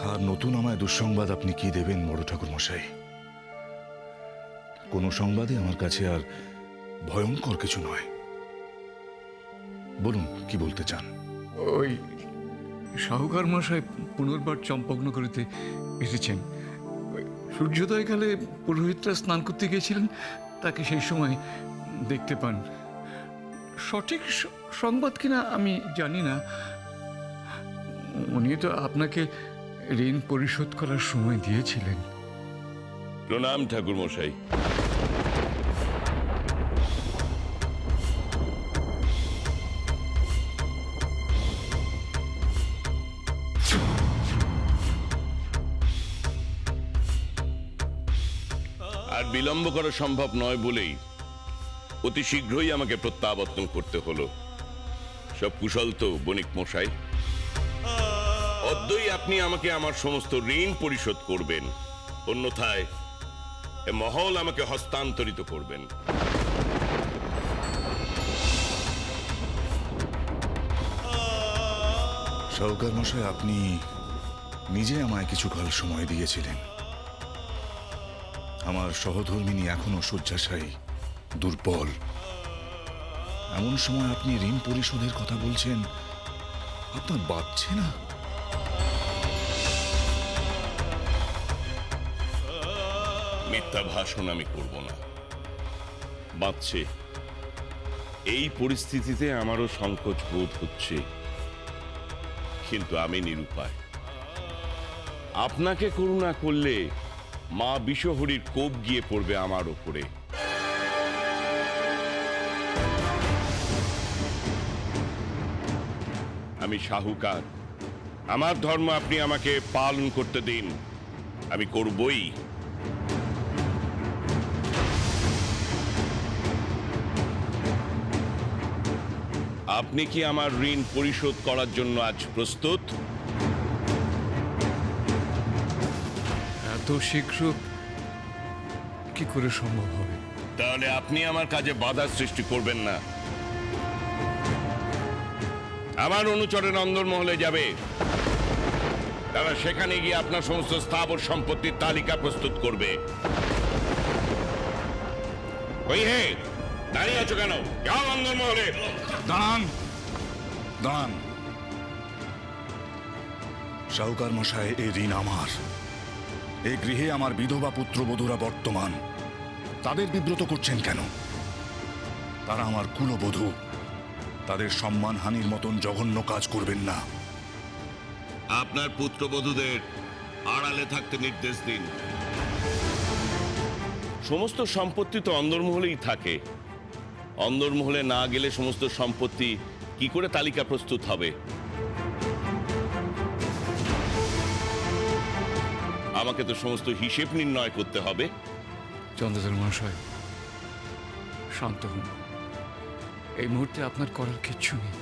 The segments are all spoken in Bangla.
আর নতুন আমায় দুঃসংবাদ আপনি কি দেবেন বড় ঠাকুর মশাই? কোনো সংবাদই আমার কাছে আর ভয়ঙ্কর কিছু নয়। বলুন, কি বলতে চান? ওই সাহুকার মশাই পুনর্বার চম্পকনগরীতে এসেছেন। ওই সূর্যোদয়কালে পুরোহিতরা স্নান করতে গিয়েছিলেন, তাকে সেই সময় দেখতে পান। সঠিক সংবাদ কিনা আমি জানি না। উনি তো আপনাকে ঋণ পরিশোধ করার সময় দিয়েছিলেন। প্রণাম ঠাকুর মশাই। আর বিলম্ব করা সম্ভব নয় বলেই অতি শীঘ্রই আমাকে প্রত্যাবর্তন করতে হলো। সব কুশল তো বণিক মশাই? অদ্যই আপনি আমাকে আমার সমস্ত ঋণ পরিশোধ করবেন, অন্যথায় এ মহল আমাকে হস্তান্তরিত করবেন। সাহুকার মশাই, আপনি নিজে আমায় কিছুকাল সময় দিয়েছিলেন। আমার সহধর্মিনী এখনো শয্যাশায়ী, দুর্বল। এমন সময় আপনি ঋণ পরিশোধের কথা বলছেন? আপনার বাঁচছে না? মিথ্যা ভাষণ আমি করব না। বাঁচছে। এই পরিস্থিতিতে আমারও সংকোচ বোধ হচ্ছে, কিন্তু আমি নিরুপায়। আপনাকে করুণা করলে মা বিষহরীর কোপ গিয়ে পড়বে আমার ওপরে। আমি সাহুকার, আমার ধর্ম আপনি আমাকে পালন করতে দিন, আমি করবই। আপনি কি আমার ঋণ পরিশোধ করার জন্য আজ প্রস্তুত? এত শীঘ্র কি করে সম্ভব হবে? তাহলে আপনি আমার কাজে বাধা সৃষ্টি করবেন না। আমার অনুচরের অন্দরমহলে যাবে, তারা সেখানে গিয়ে আপনার সমস্ত স্থাবর সম্পত্তির তালিকা প্রস্তুত করবে। ওই হে, দাঁড়িয়ে আছো কেন? যাও অন্দরমহলে। দাঁড়ান, দাঁড়ান। সাহুকার মশাই, এই ঋণ আমার। এই গৃহে আমার বিধবা পুত্রবধূরা বর্তমান। তাদের বিব্রত করছেন কেন? তারা আমার কুলবধূ। তাদের সম্মানহানির মতন জঘন্য কাজ করবেন না। আপনার পুত্রবধূদের আড়ালে থাকতে নির্দেশ দিন। সমস্ত সম্পত্তি তো অন্দরমহলেই থাকে। অন্দরমহলে না গেলে সমস্ত সম্পত্তি কি করে তালিকা প্রস্তুত হবে? আমাকে তো সমস্ত হিসেব নির্ণয় করতে হবে। চন্দ্রধর মহাশয়, শান্ত হন। এই মুহূর্তে আপনার করার কিচ্ছু নেই।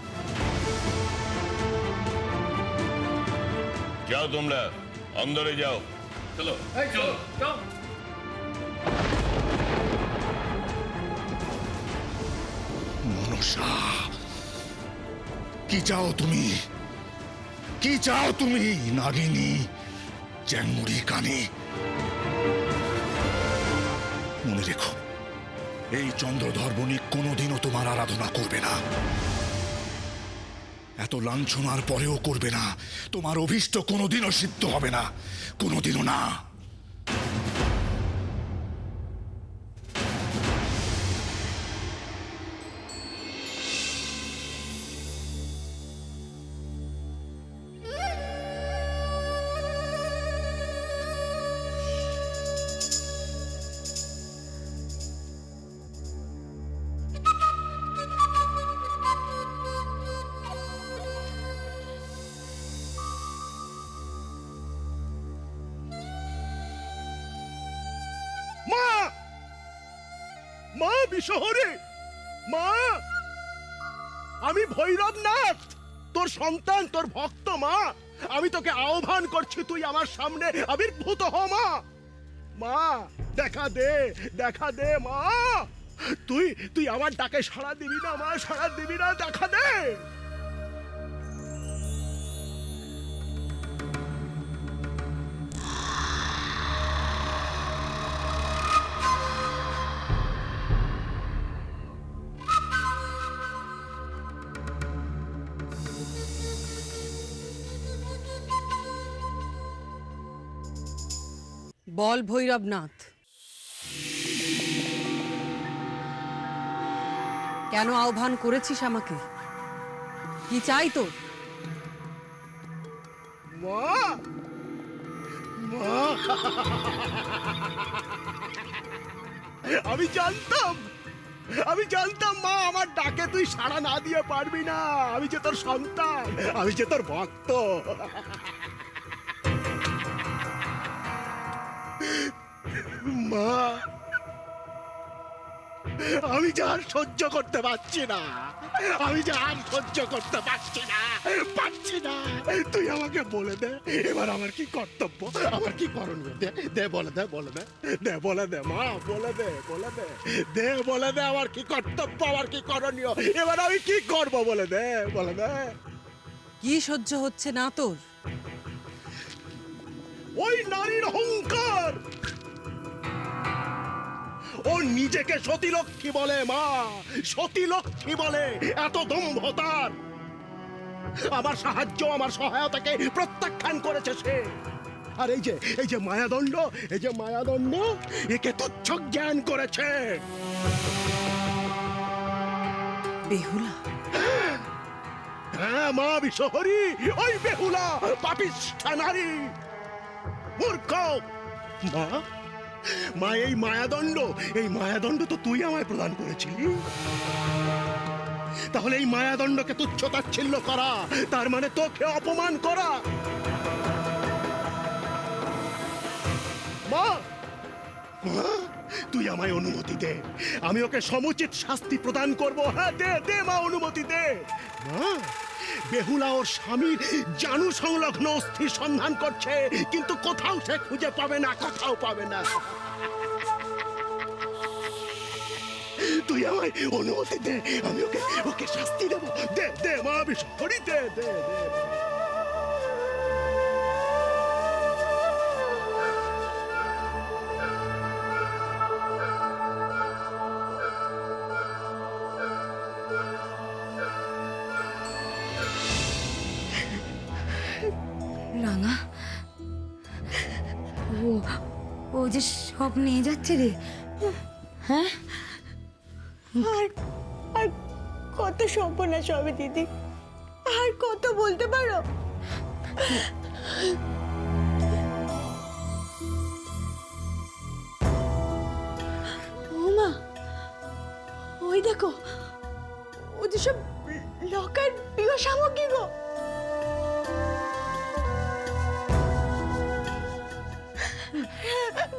যাও তোমরা, অন্দরে যাও। চলো চলো। মনসা, কি চাও তুমি? কি চাও তুমি, নাগিনী, চ্যাংমুড়ি কানে? মনে রেখো, এই চন্দ্রধর বণিক কোনোদিনও তোমার আরাধনা করবে না। এত লাঞ্ছনার পরেও করবে না। তোমার অভীষ্ট কোনোদিনও সিদ্ধ হবে না, কোনোদিনও না। মা, মা বিষহরী, মা, আমি ভৈরবনাথ, তোর সন্তান, তোর ভক্ত। মা, আমি তোকে আহ্বান করছি, তুই আমার সামনে আবির্ভূত হ। মা, মা, দেখা দে, দেখা দে। মা, তুই তুই আমার ডাকে সাড়া দিবি না? মা, সাড়া দিবি না? দেখা দে। বল ভৈরবনাথ, কেন আহ্বান করেছিস আমাকে? কি চাই তোর? মা মা আমি জানতাম মা, আমার ডাকে তুই সাড়া না দিয়ে পারবি না। আমি যে তোর সন্তান, আমি যে তোর ভক্ত। মা, আমি যে আর সহ্য করতে পারছি না, আমি যে আর সহ্য করতে পারছি না। তুই আমাকে বলে দে, এবার আমার কি কর্তব্য, আমার কি করণীয়? দে দে বলে দে, বলে দে, দে বলে দে মা, বলে দে, বলে দে, দে বলে দে আমার কি কর্তব্য, আমার কি করণীয়, এবার আমি কি করব? বলে দে, বলে দে। কি সহ্য হচ্ছে না তোর? ওই নারীর অহংকার, ও নিজেকে সতীলক্ষ্মী বলে মা, সতীলক্ষ্মী বলে। এত দম্ভ তার। আমার সাহায্য, আমার সহায়তাকে প্রত্যাখ্যান করেছে সে। আর এই যে মায়াদণ্ড, এই যে মায়াদণ্ড, একে তুচ্ছ জ্ঞান করেছে। বেহুলা? হ্যাঁ মা বিশহরী, ওই বেহুলা পাপিষ্ঠা নারী, মূর্খ। মা, মা এই মায়াদণ্ড তো তুই আমায় প্রদান করেছিলি। তাহলে এই মায়াদণ্ডকে তুচ্ছ তাচ্ছিল্য করা, তার মানে তোকে অপমান করা। মা, মা, তুই আমায় অনুমতি দে, আমি ওকে সমুচিত শাস্তি প্রদান করব। হ্যাঁ দে দে মা, অনুমতি দে। মা, বেহুলা ওর স্বামীর জানু সংলগ্ন অস্থির সন্ধান করছে, কিন্তু কোথাও সে খুঁজে পাবে না, কোথাও পাবে না। তুই আমায় অনুমতি দে, আমি ওকে শাস্তি দেব। দে দে মা বিশহরী, দে দে দে। রাঙা, ও ও যে সব নিয়ে যাচ্ছে রে। হ্যাঁ, আর আর কত সর্বনাশ হবে দিদি, আর কত বলতে পারো? ও মা, ওই দেখো, ওদের সব লকার প্রিয় সামগ্রী গো।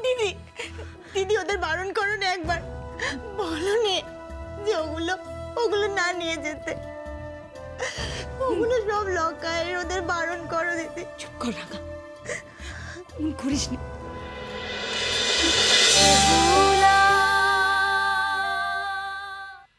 দিদি, দিদি ওদের বারণ করো না একবার, বলো নে যে ওগুলো না নিয়ে যেতে। ওগুলো সব লকায়, ওদের বারণ করো দিদি। চুপ কর রাঙা, মন করিস না।